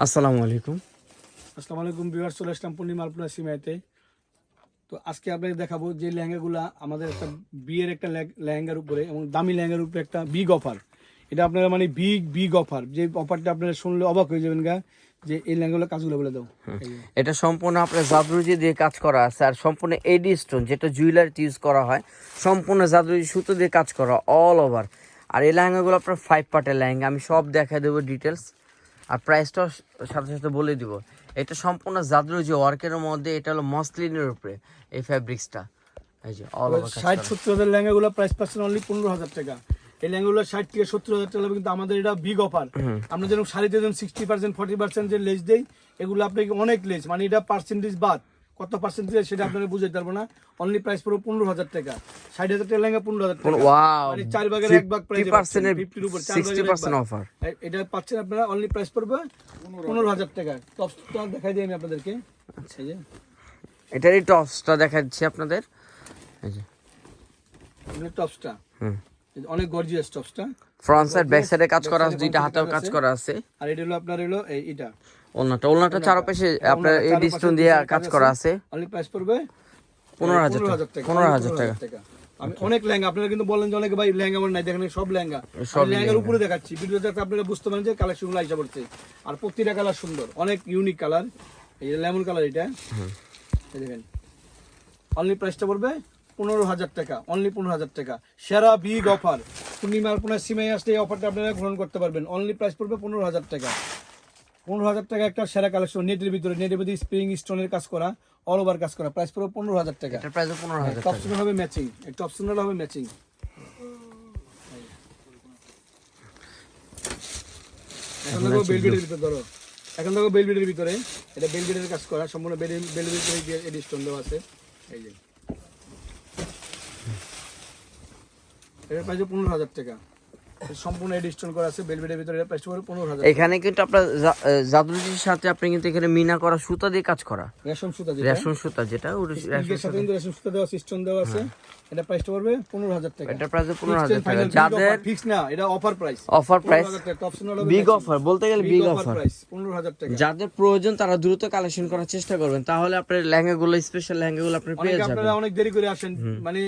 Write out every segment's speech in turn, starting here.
আসসালামু আলাইকুম। আসসালামু আলাইকুম ভিউয়ার্স, চলে আসলাম পূর্ণিমা আলপনা সিমাইতে। তো আজকে আপনাকে দেখাবো যে লেহেঙ্গাগুলা আমাদের একটা বিয়ের একটা লেহেঙ্গার উপরে এবং দামি লেহেঙ্গার উপরে একটা বিগ অফার। এটা আপনারা মানে বিগ বিগ অফার, যে অফারটা আপনারা শুনলে অবাক হয়ে যাবেন গা, যে এই লেহেঙ্গাগুলো কাজগুলো বলে দাও। এটা সম্পূর্ণ আপনার জাদরুজি দিয়ে কাজ করা আছে, আর সম্পূর্ণ এডি স্টোন যেটা জুয়েলারিতে ইউজ করা হয়, সম্পূর্ণ জাদরুজি সুতো দিয়ে কাজ করা অল ওভার। আর এই লেহেঙ্গাগুলো আপনার 5 পার্টের লেহেঙ্গা, আমি সব দেখাই দেবো ডিটেলস, আর প্রাইসটাও সাথে সাথে বলে দিব। এটা সম্পূর্ণ জাদরুজি ওয়ার্কের মধ্যে, এটা হলো মসলিনের উপরে এই ফ্যাব্রিক্সটা, এই যে অল ওভার কাজ 60-70 হাজার লেহেঙ্গাগুলো প্রাইস পাচ্ছেন অনলি 15,000 টাকা। এই লেহেঙ্গাগুলো 60 থেকে 70 হাজার টাকা, কিন্তু আমাদের এটা বিগ অফার। আমরা যেরকম শাড়িতে যেমন 60% 40% যে লেস দেই, এগুলো আপনাকে অনেক লেস, মানে এটা পার্সেন্টেজ বাদ, কত পার্সেন্টেজ সেটা আপনারা বুঝতে পারবো না। অনলি প্রাইস পড়বে 15,000 টাকা। 60,000 টাকা লেহেঙ্গা 15,000 টাকা, মানে 4 ভাগের 1 ভাগ প্রাইস, 50% উপর 60% অফার। এটা পাচ্ছেন আপনারা। অনলি প্রাইস পড়বে 15,000 টাকা। টপসটা দেখাই দিই আমি আপনাদেরকে। আচ্ছা, যে এটারই টপসটা দেখাচ্ছি আপনাদের, এই যে টপসটা অনেক গর্জিয়াস। টপসটা ফ্রন্ট সাইড ব্যাক সাইডে কাজ করা আছে, দুইটা হাতেও কাজ করা আছে। আর এটা হলো আপনার হলো এইটা ওলনাটা চারপাশে আপনার এই ডিস্টন দিয়ে কাজ করা আছে। অনলি প্রাইস পড়বে 15,000 টাকা। 15,000 টাকা। আমি অনেক লেহেঙ্গা, আপনারা কিন্তু বলেন যে অনেকে ভাই লেহেঙ্গা মানে নাই, দেখেন সব লেহেঙ্গা, সব লেহেঙ্গার উপরে দেখাচ্ছি ভিডিওতে, যাতে আপনারা বুঝতে পারেন যে কালেকশনগুলো আইসা পড়ছে। আর প্রতিটা কালার সুন্দর, অনেক ইউনিক কালার। এই যে লেমন কালার, এটা এই দেখেন। অনলি প্রাইসটা পড়বে 15,000 টাকা। অনলি 15,000 টাকা। সেরা বিগ অফার। পূর্ণিমার আপনার সিমাই আসলে এই অফারটা আপনারা গ্রহণ করতে পারবেন। অনলি প্রাইস পড়বে 15,000 টাকা। 15,000 টাকা একটা সেরা কালেকশন, নেটের ভিতরে, নেটের মধ্যে স্প্রিং স্টোনের কাজ করা, অল ওভার কাজ করা। প্রাইস পড়বে 15,000 টাকা। এটার প্রাইস 15,000 টপ টাকা। সুন্দর হবে ম্যাচিং, টপ সুন্দর হবে ম্যাচিং। এখন দেখো বেলভেটের ভিতরে, ধরো এখন দেখো বেলভেটের ভিতরে, এটা বেলভেটের কাজ করা, সম্পূর্ণ বেলভেটের ভিতরে এডি স্টোন দেওয়া আছে। এই যে এর প্রাইস 15,000 টাকা। সম্পূর্ণ এডিস্টোন করা আছে বেলভেটের ভিতরে। এর প্রাইস পড়বে 15,000। এখানে কিন্তু আপনার জাদরুজির সাথে আপনি কিন্তু এখানে মিনা করা সুতা দিয়ে কাজ করা, রেশম সুতা, রেশম সুতা যেটা এর সাথে কিন্তু রেশম সুতা দেওয়া, সিস্টেম দেওয়া আছে। এটা প্রাইসটা পড়বে 15,000 টাকা। এটা প্রাইস 15,000 টাকা। যাদের ফিক্স না, এটা offer price, offer price, top সুন্দর হবে বিগ অফার, বলতে গেলে বিগ অফার প্রাইস 15,000 টাকা। যাদের প্রয়োজন তারা দ্রুত কালেকশন করার চেষ্টা করবেন, তাহলে আপনার লেহেঙ্গাগুলো, স্পেশাল লেহেঙ্গাগুলো আপনি পেয়ে যাবেন। আপনারা অনেক দেরি করে আসেন, মানে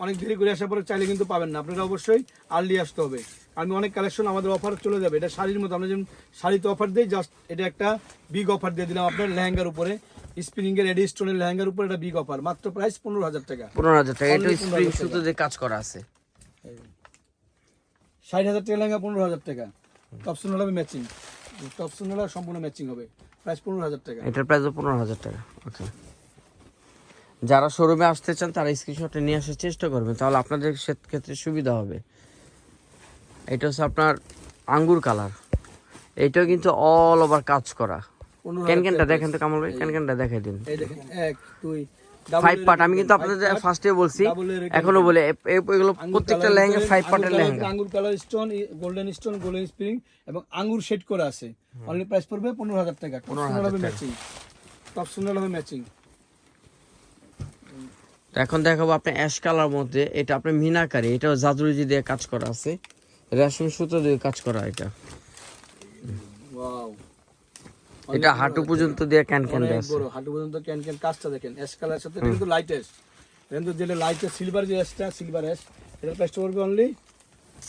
অনেক দেরি করে আসার পরে চাইলে কিন্তু পাবেন না। আপনারা অবশ্যই আর্লি আসতে হবে। আমি অনেক কালেকশন আমাদের অফার চলে যাবে। এটা শাড়ির মতো, আমরা যেমন শাড়িতে অফার দিই, জাস্ট এটা একটা বিগ অফার দিয়ে দিলাম আপনার লেহেঙ্গার উপরে, স্প্রিং এর এডি স্টোনের লেহেঙ্গার উপরে। এটা বিগ অফার, মাত্র প্রাইস 15,000 টাকা। 15,000 টাকা। এটা স্প্রিং সুতো দিয়ে কাজ করা আছে। 60,000 টাকা লেহেঙ্গা 15,000 টাকা। টপ সুন্দর হবে ম্যাচিং, টপ সুন্দর সম্পূর্ণ ম্যাচিং হবে। প্রাইস 15,000 টাকা। এটার প্রাইস 15,000 টাকা। ওকে, যারা শোরুমে আসতে চান তারা স্ক্রিনশটে নিয়ে আসার চেষ্টা করবেন, তাহলে আপনাদের ক্ষেত্রে সুবিধা হবে। এটা হচ্ছে আপনার আঙ্গুর কালার, এইটাও কিন্তু অল ওভার কাজ করা। ক্যানক্যানটা দেখেন তো কামাল ভাই, ক্যানক্যানটা দেখাই দিন। এই দেখেন 1 2 5 পার্ট। আমি কিন্তু আপনাদের ফার্স্টে বলছি, এখনো বলে, এগুলো প্রত্যেকটা লেহেঙ্গা 5 পার্টের লেহেঙ্গা। আঙ্গুর কালার স্টোন, গোল্ডেন স্প্রিং এবং আঙ্গুর শেড করা আছে। অনলি প্রাইস পড়বে 15,000 টাকা। 15,000 হবে ম্যাচিং, টপ সুন্দর হবে ম্যাচিং। এখন দেখাবো আপনি অ্যাশ কালার মধ্যে, এটা আপনি মিনাকারি, এটাও জাদরুজি দিয়ে কাজ করা আছে, রেশম সুতো দিয়ে কাজ করা। এটা ওয়াও, এটা হাঁটু পর্যন্ত দিয়ে ক্যানক্যান দেয়া আছে। বড় হাঁটু পর্যন্ত ক্যান কাজটা দেখেন। অ্যাশ কালার সাথে এটা কিন্তু লাইটেস্ট, কিন্তু যেটা লাইটেস্ট সিলভার, যে অ্যাশটা সিলভার অ্যাশ, এটার প্রাইস পড়বে অনলি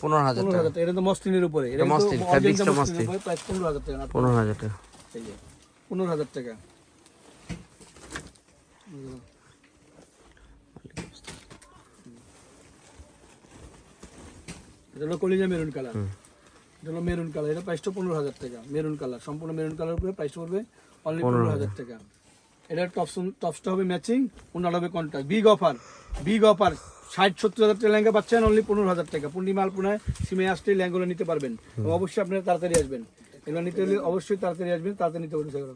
15,000 টাকা। টাকা। এটা তো মসলিনের উপরে, এটা মসলিন, ফেব্রিক্সটা মসলিন। প্রাইস 15,000 টাকা। 15,000 টাকা। এই যে 15,000 টাকা। এটা হলো কলিজা মেরুন কালার, এটা হলো মেরুন কালার। এটা প্রাইসটা 15,000 টাকা। মেরুন কালার, সম্পূর্ণ মেরুন কালার উপরে প্রাইস পড়বে অনলি 15,000 টাকা। এটা টপসটা হবে ম্যাচিং, ওনার হবে contrast. Big offer, big offer. 60-70 হাজার টাকা লেহেঙ্গা পাচ্ছেন অনলি 15,000 টাকা। পূর্ণিমা আলপনায় সিমে আসলে লেহেঙ্গাগুলো নিতে পারবেন। অবশ্যই আপনারা তাড়াতাড়ি আসবেন, এগুলো নিতে হলে অবশ্যই তাড়াতাড়ি আসবেন, তাড়াতাড়ি নিতে পারবেন সেগুলো।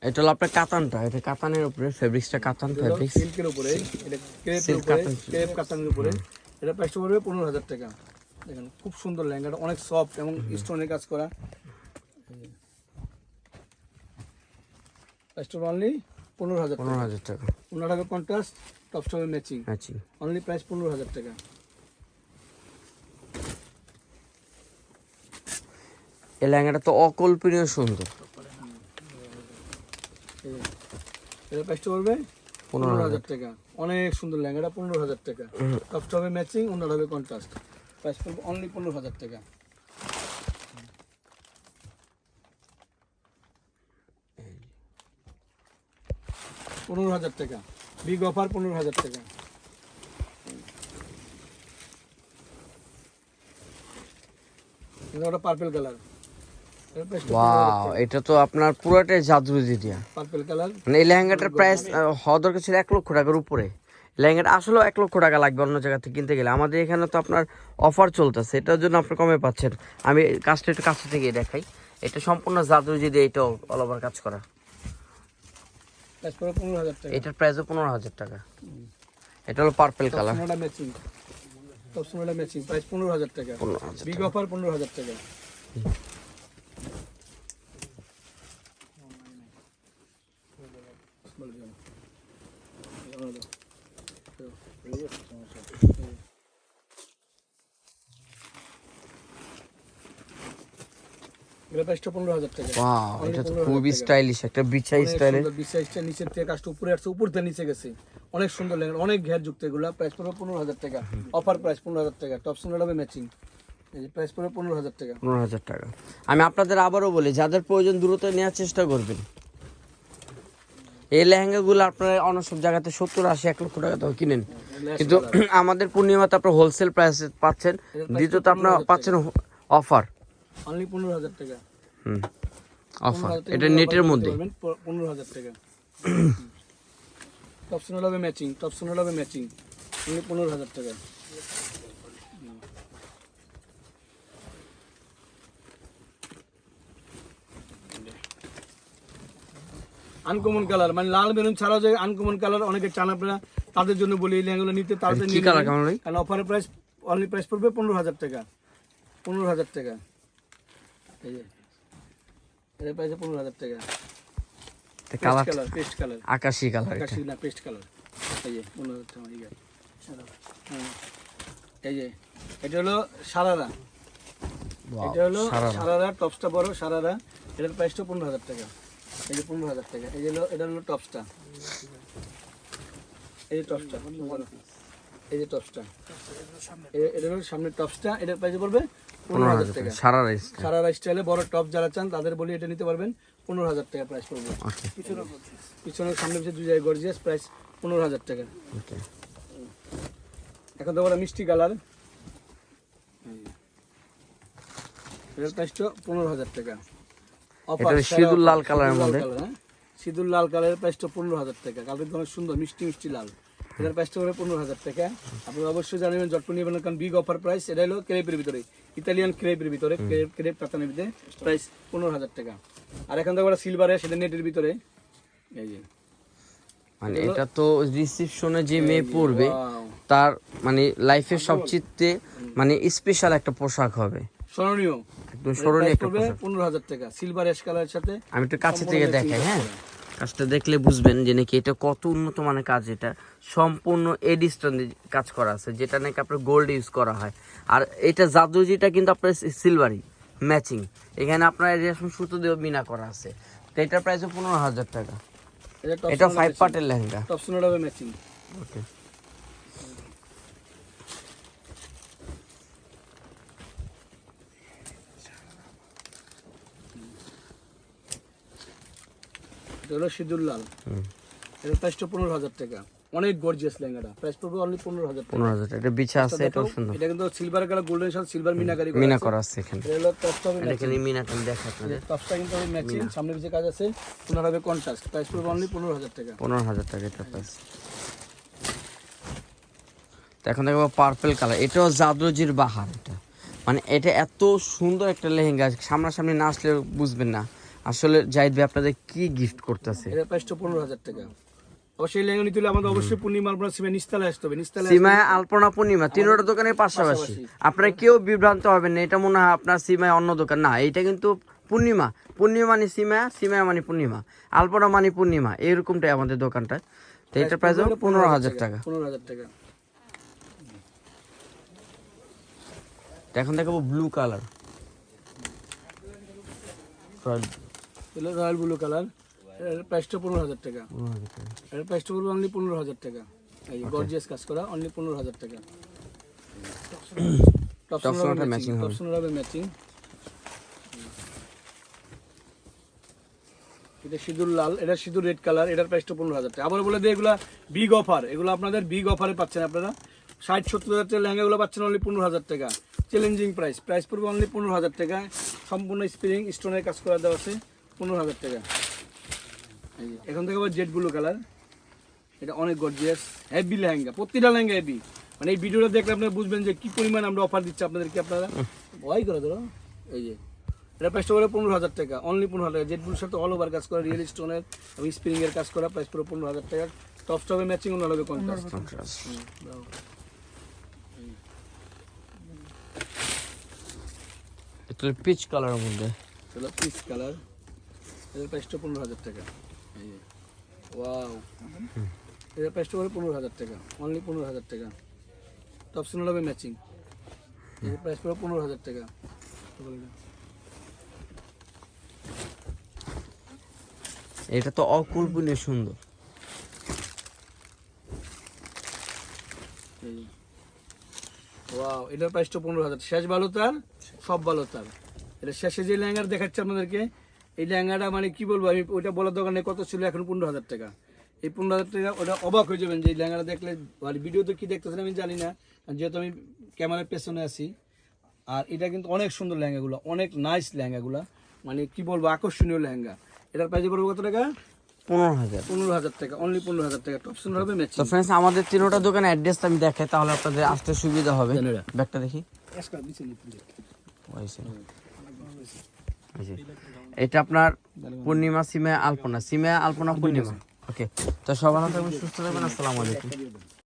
এটা হলো আপনার কাতানটা, এটা কাতানের উপরে, ফেব্রিক্সটা কাতান ফেব্রিক্স, সিল্কের উপরে, এটা ক্রেপ কাতানের উপরে। এটা প্রাইসটা পড়বে 15,000 টাকা। দেখেন খুব সুন্দর লেহেঙ্গাটা, অনেক সফট এবং স্টোনের কাজ করা। প্রাইসটা অনলি 15,000 টাকা। ওনার হবে কন্ট্রাস্ট, টপসটা হবে ম্যাচিং। অনলি প্রাইস 15,000 টাকা। এই লেহেঙ্গাটা তো অকল্পনীয় সুন্দর। এর প্রাইসটা পড়বে 15,000 15,000 টাকা। অনেক সুন্দর লেহেঙ্গাটা, 15,000 টাকা। টপটা হবে ম্যাচিং, ওনার হবে কন্ট্রাস্ট। প্রাইস পড়বে অনলি 15,000 টাকা। 15,000 টাকা, বিগ অফার 15,000 টাকা। এটা পার্পল কালার, ওয়াও, এটা তো আপনার পুরোটাই জাদরুজি দিয়া। Purple colour. মানে এই লেহেঙ্গাটার প্রাইস হওয়া দরকার ছিল 1 লক্ষ টাকার উপরে। লেহেঙ্গাটা আসলে 1 লক্ষ টাকা লাগবে অন্য জায়গা থেকে কিনতে গেলে। আমাদের এখানে তো আপনার অফার চলতেছে, এটার জন্য আপনি কমে পাচ্ছেন। আমি কাজটা একটু কাছে থেকে দেখাই। এটা সম্পূর্ণ জাদরুজি দিয়ে, এটাও অল ওভার কাজ করা। প্রাইস পড়বে 15,000 টাকা। এটার প্রাইসও 15,000 টাকা। এটা হলো পার্পল কালার। টপসোনাটা ম্যাচিং, টপসোনাটা ম্যাচিং। প্রাইস 15,000 টাকা, 15,000 বিগ অফার 15,000 টাকা। এর প্রাইসটা 15,000 টাকা। ওয়াও, Only এটা তো 15,000 খুবই টাকা। স্টাইলিশ, একটা বিছাই অনেক স্টাইলের। সুন্দর, বিশাইজটা নিচের থেকে কাজটা উপরে আসছে, উপর থেকে নিচে গেছে। অনেক সুন্দর লেহেঙ্গা, অনেক ঘের যুক্ত এগুলা। প্রাইস পড়বে 15,000 টাকা, অফার প্রাইস 15,000 টাকা। টপসোনাটা হবে ম্যাচিং, এই যে প্রাইস পড়বে 15,000 টাকা। 15,000 টাকা। আমি আপনাদের আবারও বলি, যাদের প্রয়োজন দ্রুত নেওয়ার চেষ্টা করবেন। এই লেহেঙ্গাগুলো আপনারা অন্য সব জায়গাতে 70, 80, 1 লক্ষ টাকা তো কিনেন, কিন্তু আমাদের পূর্ণিমাতে আপনার হোলসেল প্রাইসে পাচ্ছেন। দ্বিতীয়ত আপনারা পাচ্ছেন অফার। অনলি 15,000 টাকা। অফার, এটা নেটের মধ্যে। 15,000 টাকা। টপসোনাল হবে ম্যাচিং, টপসোনাল হবে ম্যাচিং, অনলি 15,000 টাকা। আনকমন কালার, মানে লাল বেলুন ছাড়াও যে আনকমন কালার অনেকে চান আপনারা, তাদের জন্য বলি এই লেহেঙ্গাগুলো নিতে তাড়াতাড়ি কি নিয়ে কালার নেবেন। কেমন ভাই? কারণ অফারের প্রাইস, অনলি প্রাইস পড়বে 15,000 টাকা, 15,000 টাকা। এই যে এর প্রাইস 15,000 টাকা। কালার কালার, পেস্ট কালার, আকাশি কালার। এটা আকাশি না পেস্ট কালার। এই যে 15,000 টাকা। হ্যাঁ, এই যে এটা হলো সারারা, এটা হলো সারারা। টপসটা বড় সারারা, এটার প্রাইসটা 15,000 টাকা। এই যে 15,000 টাকা। এই যে এটা হলো টপসটা, এই যে টপসটা, এই যে টপসটা, এটা হলো সামনের টপসটা। এটার প্রাইস পড়বে 15,000 টাকা। সারা রাইস। সারারা স্টাইলে বড় টপ যারা চান তাদের বলি এটা নিতে পারবেন, 15,000 টাকা প্রাইস পড়বে। পিছনে সামনে পিছনে দুই জায়গায় গর্জিয়াস, প্রাইস 15,000 টাকা। ওকে, এখন তো বড় মিষ্টি কালার, এটার প্রাইসটা 15,000 টাকা। এটা সিঁদুর লাল কালারের মধ্যে। সিঁদুর লাল কালারের প্রাইসটা 15,000 টাকা। কালারটা অনেক সুন্দর, মিষ্টি মিষ্টি লাল। এটার প্রাইসটা হবে 15,000 টাকা। আপনারা অবশ্যই জানেন জটপট নিয়ে নেবেন, কারণ বিগ অফার প্রাইস। এটা হলো ক্রেপের ভিতরে, ইতালিয়ান ক্রেপের ভিতরে, ক্রেপ কাতানের ভিতরে, প্রাইস 15,000 টাকা। আর এখন তো সিলভারে, সেটা নেটের ভিতরে। এই যে মানে এটা তো রিসেপশনে যে মেয়ে পরবে Wow, তার মানে লাইফের সবচেয়ে মানে স্পেশাল একটা পোশাক হবে, স্মরণীয়, একদম স্মরণীয় একটা পড়বে পোশাক। 15,000 টাকা। সিলভার অ্যাশ কালারের সাথে আমি একটু কাছে সম্পূর্ণ থেকে matching দেখাই। কাজ হ্যাঁ, করা। কাজটা দেখলে বুঝবেন যে নাকি এটা কত উন্নত মানের কাজ। এটা সম্পূর্ণ এডি স্টোন দিয়ে কাজ করা আছে, যেটা নাকি আপনার গোল্ড ইউজ করা হয়। আর এটা জাদুজিটা কিন্তু আপনার সিলভারি ম্যাচিং। এখানে আপনার রেশম সুতো দিয়ে মিনা করা আছে। তো এটার প্রাইস 15,000 টাকা। এটা 5 পার্টের লেহেঙ্গা। টপসোনাটা হবে ম্যাচিং। ওকে, এটা হলো সিঁদুর লাল, এটার প্রাইসটা 15,000 টাকা। অনেক গর্জিয়াস লেহেঙ্গাটা, প্রাইস পড়বে অনলি 15,000 টাকা। 15,000 টাকা। এটা বিছা আছে, এটাও সুন্দর, এটা কিন্তু সিলভার কালার, গোল্ডেন সাথে সিলভার মিনাকারি মিনা করা আছে এখানে। এটা হলো টপসটা হবে এখানে মিনাটা আমি দেখাই আপনাদের। টপসটা কিন্তু হবে ম্যাচিং, সামনে পিছে কাজ আছে, ওনার হবে কন্ট্রাস্ট। প্রাইস পড়বে অনলি 15,000 টাকা। 15,000 টাকা এটা প্রাইস। তো এখন দেখো পার্পল কালার, এটাও জাদরজির বাহার। এটা মানে এটা এত সুন্দর একটা লেহেঙ্গা, সামনাসামনি না আসলে বুঝবেন না আসলে জাহিদ ভাই আপনাদের কি গিফট করতেছে। এটার প্রাইসটা 15,000 টাকা। অবশ্যই লেহেঙ্গা নিতে হলে আমাদের অবশ্যই পূর্ণিমা আপনার সিমে নিস্তালে আসতে হবে। নিস্তালে সীমায় আলপনা পূর্ণিমা তিনটা দোকানের পাশাপাশি। আপনারা কেউ বিভ্রান্ত হবেন না, এটা মনে হয় আপনার সীমায় অন্য দোকান না। এটা কিন্তু পূর্ণিমা, পূর্ণিমা মানে সীমা, সীমা মানে পূর্ণিমা, আলপনা মানে পূর্ণিমা, এরকমটাই আমাদের দোকানটা। তো এটার প্রাইস 15,000 টাকা। 15,000 টাকা। তো এখন দেখাবো ব্লু কালার। এগুলো রয়্যাল ব্লু কালার, এর প্রাইসটা 15,000 টাকা। এর প্রাইসটা পড়বে অনলি 15,000 টাকা। এই গর্জিয়াস কাজ করা, অনলি 15,000 টাকা। টপ সোনাটা ম্যাচিং হবে, টপ সোনাটা ম্যাচিং। এটা সিঁদুর লাল, এটা সিঁদুর রেড কালার, এটার প্রাইসটা 15,000 টাকা। আবার বলে দিই এগুলা বিগ অফার, এগুলো আপনাদের বিগ অফারে পাচ্ছেন আপনারা। 60-70 হাজার টাকা লেহেঙ্গাগুলো পাচ্ছেন অনলি 15,000 টাকা। চ্যালেঞ্জিং প্রাইস, প্রাইস পড়বে অনলি 15,000 টাকা। সম্পূর্ণ স্প্রিং স্টোনের কাজ করা দেওয়া আছে, 15,000 টাকা। এই যে এখন থেকে আবার জেড ব্লু কালার, এটা অনেক গর্জিয়াস হেভি লেহেঙ্গা, প্রতিটা লেহেঙ্গা হেভি। মানে এই ভিডিওটা দেখলে আপনারা বুঝবেন যে কি পরিমাণ আমরা অফার দিচ্ছি আপনাদেরকে। আপনারা ভয় করে ধরো, এই যে এটা প্রাইসটা পড়বে 15,000 টাকা, অনলি 15,000 টাকা। জেড ব্লুর সাথে অল ওভার কাজ করা, রিয়েল স্টোনের এবং স্প্রিং এর কাজ করা, প্রাইস পড়বে 15,000 টাকা। টপ স্টপে ম্যাচিং অন্য হবে কন্ট্রাস্ট। এটা পিচ কালারের মধ্যে, এটা পিচ কালার, এটার প্রাইসটা 15,000 টাকা। এই যে ওয়াও, এটার প্রাইসটা পড়বে 15,000 টাকা, অনলি 15,000 টাকা। টপ স্টোনের হবে ম্যাচিং, এটার প্রাইস পড়বে 15,000 টাকা। এটা তো অকল্পনীয় সুন্দর। ওয়াও, এটার প্রাইসটা 15,000। শেষ ভালো তার, সব ভালো তার। এটা শেষে যে লেহেঙ্গাটা দেখাচ্ছে আপনাদেরকে, এই লেহেঙ্গাটা মানে কি বলবো আমি, ওইটা বলার দোকানে কত ছিল, এখন 15,000 টাকা। এই 15,000 টাকা ওটা অবাক হয়ে যাবেন যে এই লেহেঙ্গাটা দেখলে। আর ভিডিওতে কি দেখতেছেন আমি জানি না, যেহেতু আমি ক্যামেরার পেছনে আছি। আর এটা কিন্তু অনেক সুন্দর লেহেঙ্গাগুলো, অনেক নাইস লেহেঙ্গাগুলো, মানে কি বলবো আকর্ষণীয় লেহেঙ্গা। এটার প্রাইস পড়বে কত টাকা? 15,000। 15,000 টাকা, অনলি 15,000 টাকা। টপ সুন্দর হবে ম্যাচিং। তো ফ্রেন্ডস, আমাদের তিনটা দোকানের অ্যাড্রেসটা আমি দেখাই, তাহলে আপনাদের আসতে সুবিধা হবে। ব্যাগটা দেখি, এটা আপনার পূর্ণিমা সিমে আলপনা, সিমে আলপনা পূর্ণিমা। ওকে, তো সবাই ভালো থাকবেন, সুস্থ থাকবেন, আসসালামু আলাইকুম।